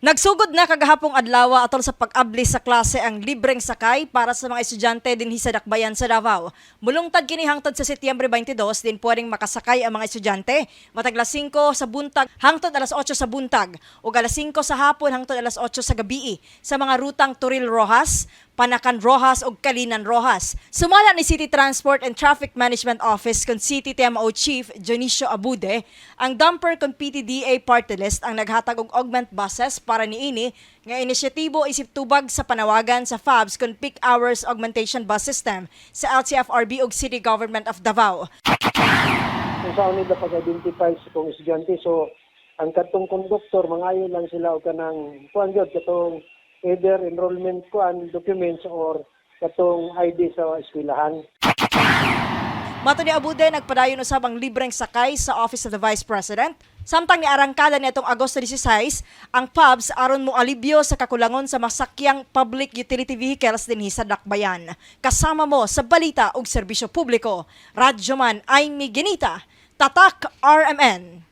Nagsugod na kagahapong adlaw atol sa pag-abli sa klase ang libreng sakay para sa mga estudyante dinhi sa Dakbayan sa Davao. Mulungtad kini hangtod sa Setyembre 22 din pwedeng makasakay ang mga estudyante matag alas 5 sa buntag hangtod alas 8 sa buntag ug alas 5 sa hapon hangtod alas 8 sa gabii sa mga rutang Turil Rojas, Panakan Rojas ug Kalinan Rojas. Sumala ni City Transport and Traffic Management Office kon City TMO Chief Dionisio Abude, ang dumper kon PTDA party list ang naghatag og augment buses para niini nga inisyatibo isip tubag sa panawagan sa FABS kon peak hours augmentation bus system sa LTFRB ug City Government of Davao. Kung saan nila pag-identify sa kong estudyante. So, ang katong konduktor, mangayo lang sila o kanang kuan gyud katong either enrollment kuan documents or katong ID sa eskwelahan. Mato ni Abude, nagpadayon usab ang libreng sakay sa Office of the Vice President. Samtang niarangkada niatong Agosto 16, ang PUBS aron mo alibyo sa kakulangon sa masakyang public utility vehicles dinhi sa Dakbayan. Kasama mo sa balita ug serbisyo publiko. Radyo man ay Miginita, Tatak RMN.